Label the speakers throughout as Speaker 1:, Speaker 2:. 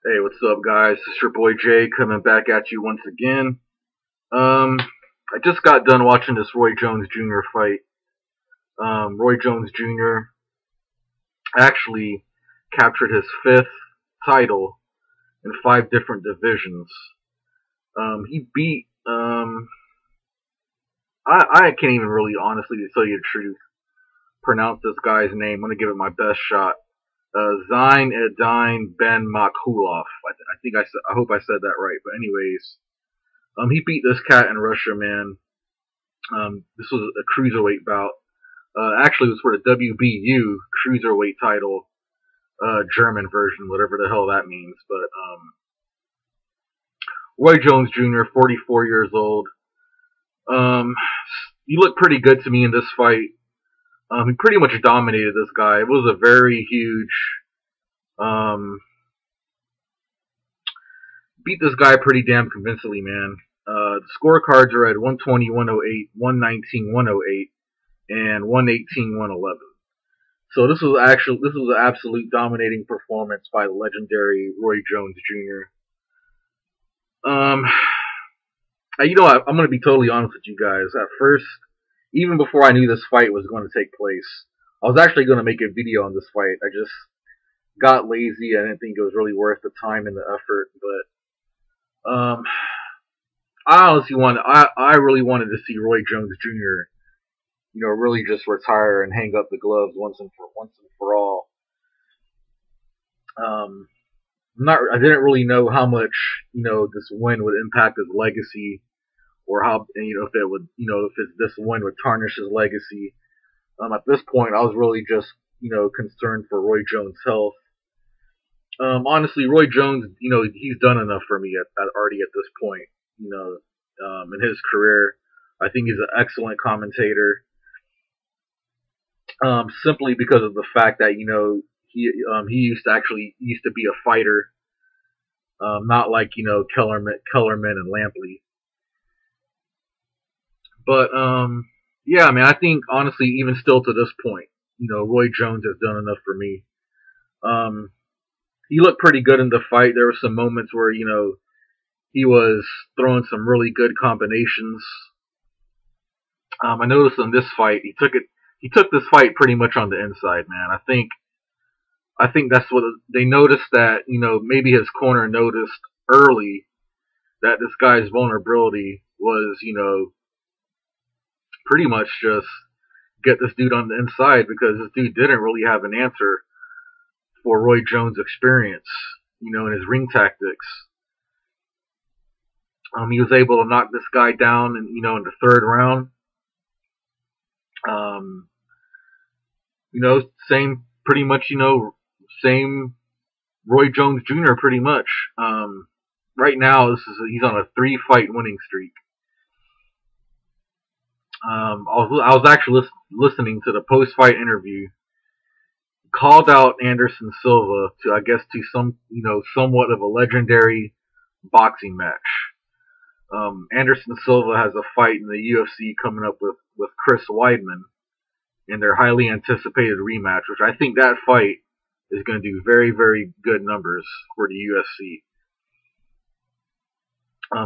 Speaker 1: Hey, what's up, guys? It's your boy Jay coming back at you once again. Um, I just got done watching this Roy Jones Jr. fight. Roy Jones Jr. actually captured his fifth title in five different divisions. He beat, I can't even really honestly, to tell you the truth, pronounce this guy's name. I'm going to give it my best shot. Zain Edine Ben Makhulov. I hope I said that right. But anyways, he beat this cat in Russia, man. This was a cruiserweight bout. Actually, it was for the WBU cruiserweight title, German version, whatever the hell that means. But Roy Jones Jr., 44 years old. Um, he looked pretty good to me in this fight. He pretty much dominated this guy. It was a very huge. Um, Beat this guy pretty damn convincingly, man. The scorecards are at 120, 108, 119, 108, and 118, 111. So this was an absolute dominating performance by the legendary Roy Jones Jr. Um, I'm going to be totally honest with you guys. At first, even before I knew this fight was going to take place, I was actually going to make a video on this fight. I just got lazy. I didn't think it was really worth the time and the effort. But I really wanted to see Roy Jones Jr. Really just retire and hang up the gloves once and for all. Um, I didn't really know how much this win would impact his legacy, or how if it would if this win would tarnish his legacy. At this point, I was really just concerned for Roy Jones' health. Honestly, Roy Jones, he's done enough for me already at this point. In his career, I think he's an excellent commentator. Simply because of the fact that he used to be a fighter, not like Kellerman and Lampley. But yeah, I mean, I think honestly, even still to this point, Roy Jones has done enough for me. Um, he looked pretty good in the fight. There were some moments where he was throwing some really good combinations. I noticed in this fight, he took this fight pretty much on the inside, man. I think that's what they noticed, that maybe his corner noticed early that this guy's vulnerability was pretty much just get this dude on the inside, because this dude didn't really have an answer for Roy Jones' experience, in his ring tactics. He was able to knock this guy down, and in the third round. Um, same pretty much, same Roy Jones Jr. pretty much. Right now, he's on a 3-fight winning streak. I was actually listening to the post fight interview. Called out Anderson Silva to, I guess, to somewhat of a legendary boxing match. Anderson Silva has a fight in the UFC coming up with Chris Weidman in their highly anticipated rematch, which I think that fight is going to do very, very good numbers for the UFC.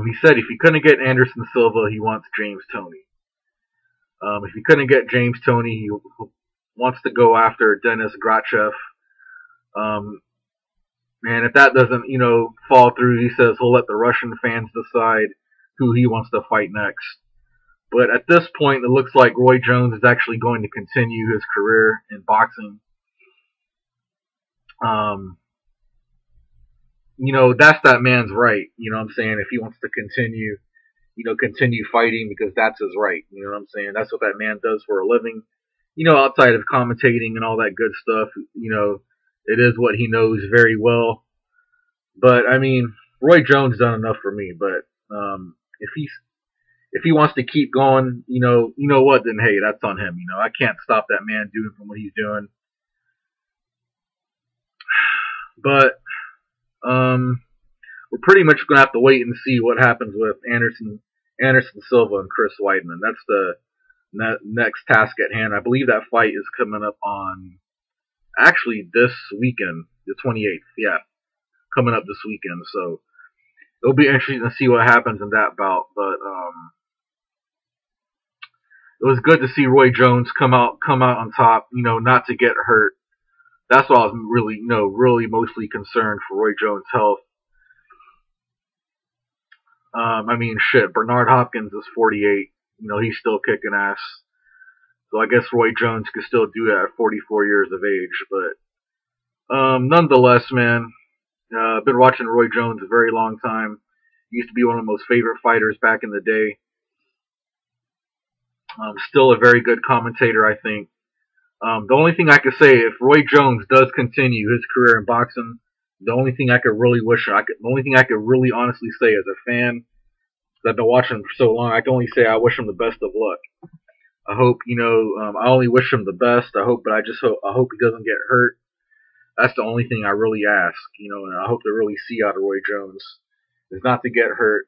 Speaker 1: He said if he couldn't get Anderson Silva, he wants James Toney. If he couldn't get James Toney, he wants to go after Denis Grachev. And if that doesn't, fall through, he says he'll let the Russian fans decide who he wants to fight next. But at this point, it looks like Roy Jones is actually going to continue his career in boxing. That's that man's right. You know what I'm saying? If he wants to continue fighting, because that's his right. You know what I'm saying? That's what that man does for a living. Outside of commentating and all that good stuff, it is what he knows very well. But I mean, Roy Jones done enough for me. But if he wants to keep going, you know what? Then hey, that's on him. I can't stop that man doing from what he's doing. But we're pretty much gonna have to wait and see what happens with Anderson Silva and Chris Weidman. That's the next task at hand. I believe that fight is coming up on actually this weekend, the 28th. Yeah, coming up this weekend. So it'll be interesting to see what happens in that bout. But it was good to see Roy Jones come out on top. Not to get hurt. That's why I was really, really mostly concerned for Roy Jones' health. I mean, shit, Bernard Hopkins is 48. He's still kicking ass. So I guess Roy Jones could still do that at 44 years of age. But nonetheless, man, I've been watching Roy Jones a very long time. He used to be one of my most favorite fighters back in the day. Still a very good commentator, I think. The only thing I could say, if Roy Jones does continue his career in boxing, the only thing I could really honestly say as a fan, because I've been watching him for so long, I can only say I wish him the best of luck. I hope, I only wish him the best. I hope he doesn't get hurt. That's the only thing I really ask, and I hope to really see out of Roy Jones is not to get hurt.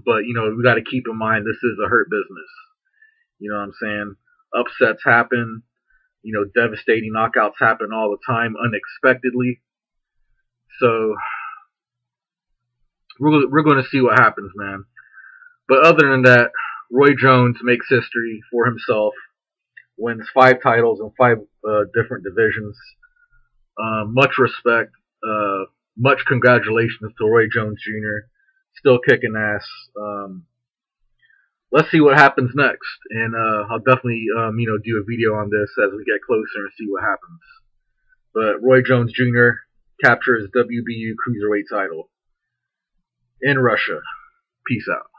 Speaker 1: But, we got to keep in mind this is a hurt business. You know what I'm saying? Upsets happen. Devastating knockouts happen all the time, unexpectedly. So, we're going to see what happens, man. But other than that, Roy Jones makes history for himself, wins 5 titles in 5 different divisions. Much respect, much congratulations to Roy Jones Jr. Still kicking ass. Let's see what happens next, and I'll definitely do a video on this as we get closer and see what happens. But Roy Jones Jr. captures WBU cruiserweight title in Russia. Peace out.